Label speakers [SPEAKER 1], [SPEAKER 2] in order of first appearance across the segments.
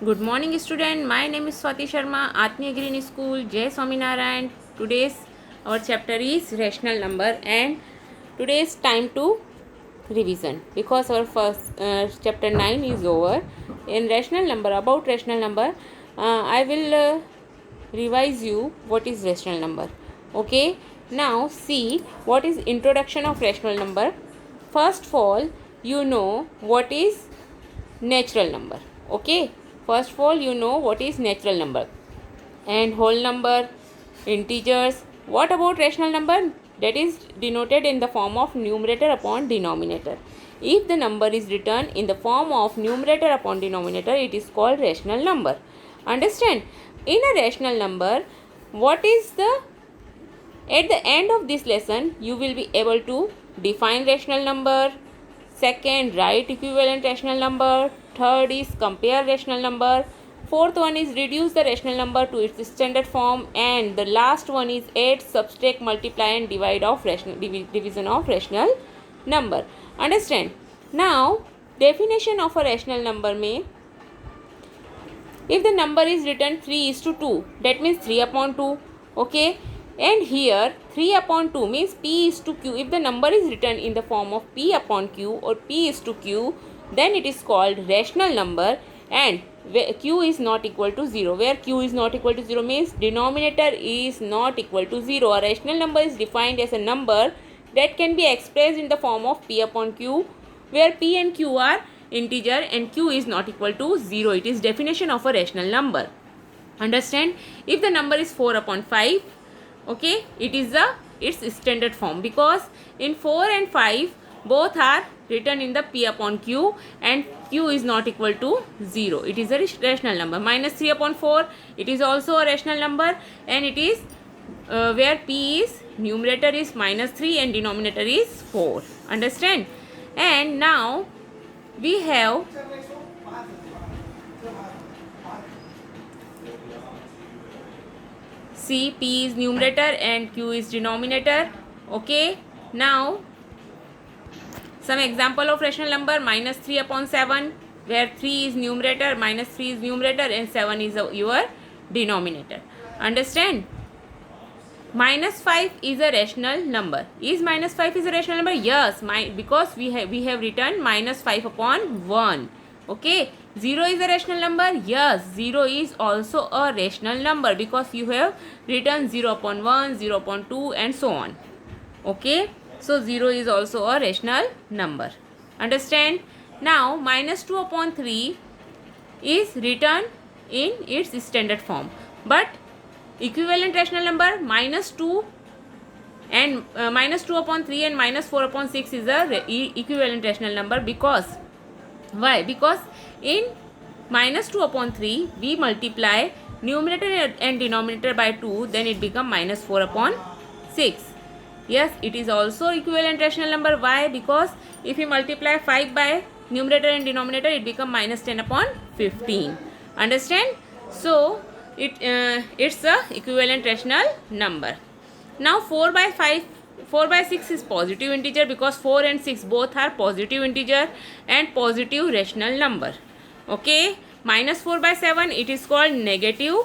[SPEAKER 1] Good morning, student. My name is Swati Sharma, Atmiya Green School, Jai Swaminarayan. Today's our chapter is rational number, and today's time to revision because our first chapter 9 is over. In rational number, about rational number, I will revise you what is rational number. Okay. Now see what is introduction of rational number. First of all, you know what is natural number. Okay, first of all you know what is natural number and whole number, integers. What about rational number? That is denoted in the form of numerator upon denominator. If the number is written in the form of numerator upon denominator, it is called rational number. Understand? In a rational number, what is the at the end of this lesson, you will be able to define rational number. Second, write equivalent rational number. Third is compare rational number. Fourth one is reduce the rational number to its standard form. And the last one is add, subtract, multiply and divide of division of rational number. Understand? Now, definition of a rational number may, if the number is written 3:2, that means 3 upon 2. Okay. And here 3 upon 2 means P is to Q. If the number is written in the form of P upon Q or P is to Q, then it is called rational number, and Q is not equal to 0. Where Q is not equal to 0 means denominator is not equal to 0. A rational number is defined as a number that can be expressed in the form of P upon Q, where P and Q are integer and Q is not equal to 0. It is definition of a rational number. Understand? If the number is 4 upon 5, okay, it is its standard form, because in 4 and 5 both are written in the P upon Q and Q is not equal to 0. It is a rational number. Minus 3 upon 4, it is also a rational number, and it is where P is numerator is minus 3 and denominator is 4. Understand? And now we have C, P is numerator and Q is denominator. Okay. Now, some example of rational number. Minus 3 upon 7, where 3 is numerator, minus 3 is numerator and 7 is your denominator. Understand? Minus 5 is a rational number. Is minus 5 is a rational number? Yes, because we have written minus 5 upon 1. Okay. 0 is a rational number? Yes, 0 is also a rational number because you have written 0 upon 1, 0 upon 2 and so on. Okay. So 0 is also a rational number. Understand? Now minus 2 upon 3 is written in its standard form. But equivalent rational number minus 2 and minus 2 upon 3 and minus 4 upon 6 is a equivalent rational number. Because why? Because in minus 2 upon 3 we multiply numerator and denominator by 2, then it becomes minus 4 upon 6. Yes, it is also equivalent rational number. Why? Because if you multiply 5 by numerator and denominator, it becomes minus 10 upon 15. Understand? So it's a equivalent rational number. Now 4 by 6 is positive integer because 4 and 6 both are positive integer and positive rational number. Okay. Minus 4 by 7, it is called negative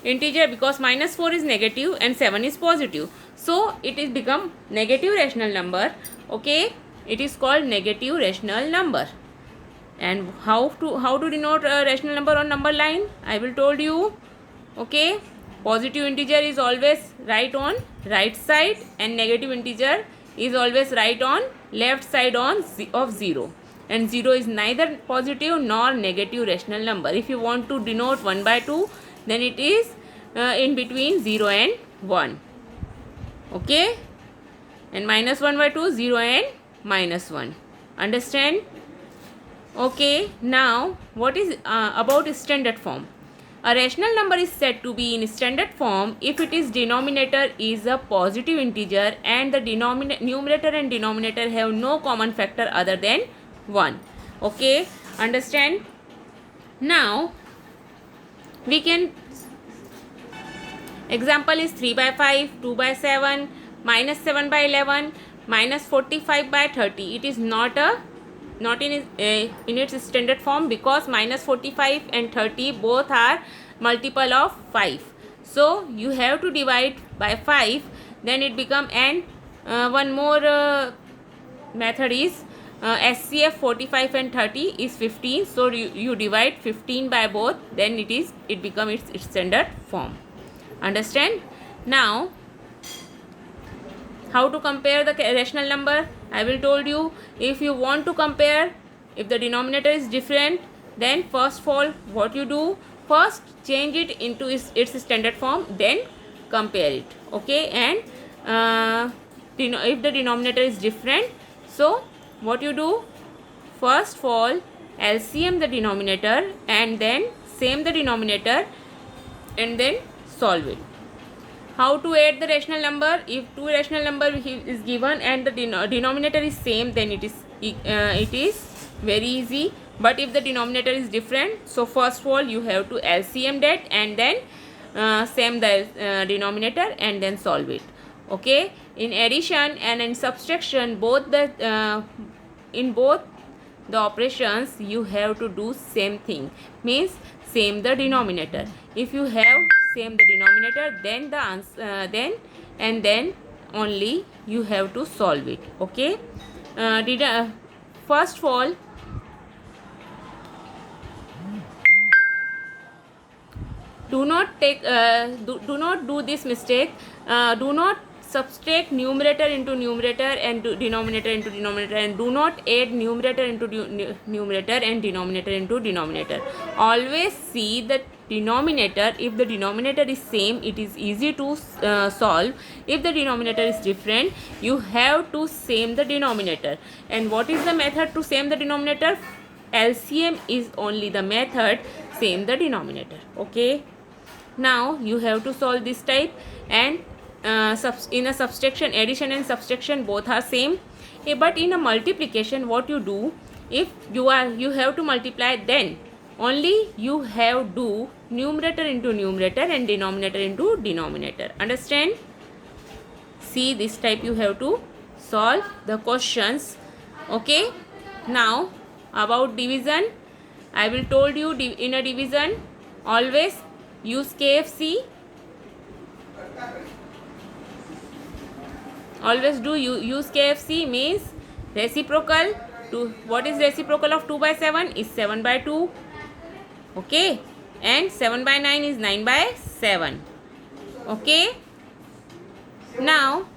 [SPEAKER 1] integer because minus 4 is negative and 7 is positive. So it is become negative rational number. Okay. It is called negative rational number. And how to denote a rational number on number line? I will told you. Okay. Positive integer is always right on right side and negative integer is always right on left side of 0. And 0 is neither positive nor negative rational number. If you want to denote 1 by 2, then it is in between 0 and 1. Okay. And minus 1 by 2, 0 and minus 1. Understand? Okay. Now, what is about standard form? A rational number is said to be in standard form if its denominator is a positive integer and the numerator and denominator have no common factor other than 1. Okay. Understand? Now, we can, example is 3 by 5, 2 by 7, minus 7 by 11, minus 45 by 30. It is not a not in its standard form, because minus 45 and 30 both are multiple of 5. So you have to divide by 5, then it become, and one more method is SCF 45 and 30 is 15. So you divide 15 by both, then it become its standard form. Understand? Now how to compare the rational number? I will told you, if you want to compare, if the denominator is different, then first of all what you do, first change it into its standard form, then compare it. Okay? And if the denominator is different, so what you do, first of all LCM the denominator and then same the denominator and then solve it. How to add the rational number? If two rational number is given and the denominator is same, then it is very easy. But if the denominator is different, so first of all you have to LCM that and then same the denominator and then solve it. Okay? In addition and in subtraction, in both the operations you have to do same thing, means same the denominator. If you have same the denominator, then the answer then only you have to solve it. Okay? First of all, do not do this mistake. Do not subtract numerator into numerator and denominator into denominator, and do not add numerator into numerator and denominator into denominator. Always see the denominator. If the denominator is same, it is easy to solve. If the denominator is different, you have to same the denominator. And what is the method to same the denominator? LCM is only the method, same the denominator. Okay? Now you have to solve this type, and in a subtraction, addition and subtraction both are same. But in a multiplication, what you do, if you have to multiply, then only you have do numerator into numerator and denominator into denominator. Understand? See, this type you have to solve the questions. Okay? Now about division, I will told you in a division always use KFC. Always do use KFC, means reciprocal. What is reciprocal of 2 by 7 is 7 by 2. Okay? And 7 by 9 is 9 by 7. Okay? Now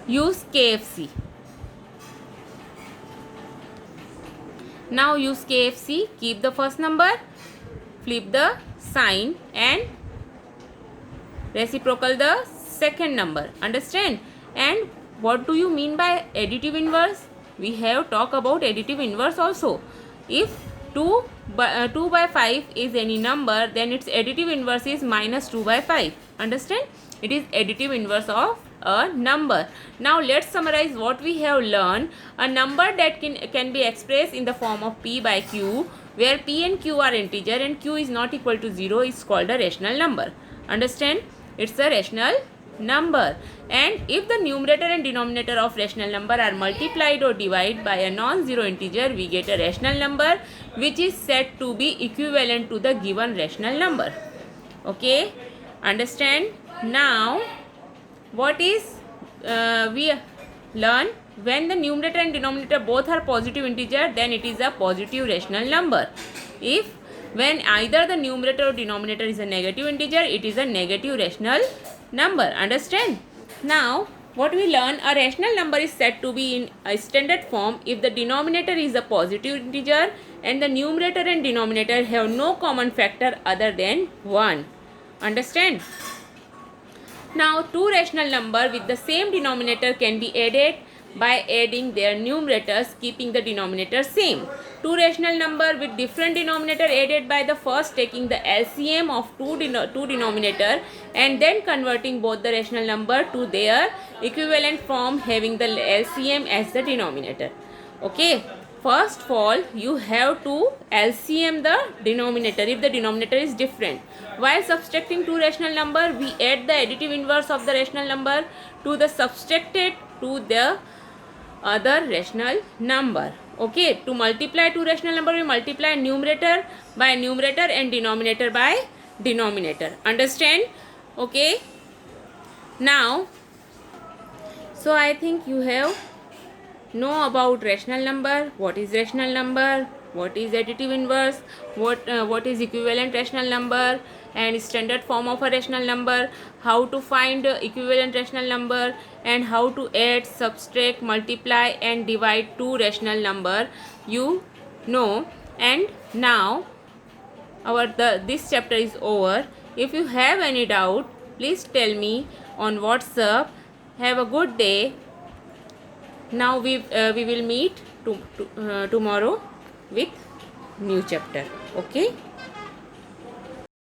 [SPEAKER 1] use KFC. Now use KFC. Keep the first number, flip the sign, and reciprocal the second number. Understand? And what do you mean by additive inverse? We have talked about additive inverse also. If 2 by 5 is any number, then its additive inverse is minus 2 by 5. Understand? It is additive inverse of a number. Now let's summarize what we have learned. A number that can be expressed in the form of P by Q, where P and Q are integer and Q is not equal to 0, is called a rational number. Understand? It's a rational number. And if the numerator and denominator of rational number are multiplied or divided by a non-zero integer, we get a rational number which is said to be equivalent to the given rational number. Okay? Understand? Now what is we learn, when the numerator and denominator both are positive integer, then it is a positive rational number. When either the numerator or denominator is a negative integer, it is a negative rational number. Understand? Now what we learn, a rational number is said to be in a standard form if the denominator is a positive integer and the numerator and denominator have no common factor other than 1. Understand? Now two rational number with the same denominator can be added by adding their numerators, keeping the denominator same. Two rational number with different denominator added by the first taking the LCM of two denominator and then converting both the rational number to their equivalent form, having the LCM as the denominator. Okay? First of all, you have to LCM the denominator if the denominator is different. While subtracting two rational number, we add the additive inverse of the rational number to the subtracted to the other rational number. Okay, to multiply two rational number, we multiply numerator by numerator and denominator by denominator. Understand? Okay. Now, so I think you have know about rational number, what is rational number, what is additive inverse, what is equivalent rational number, and standard form of a rational number, how to find equivalent rational number, and how to add, subtract, multiply and divide two rational number, you know. And now this chapter is over. If you have any doubt, please tell me on WhatsApp. Have a good day. Now we will meet tomorrow with new chapter. Okay.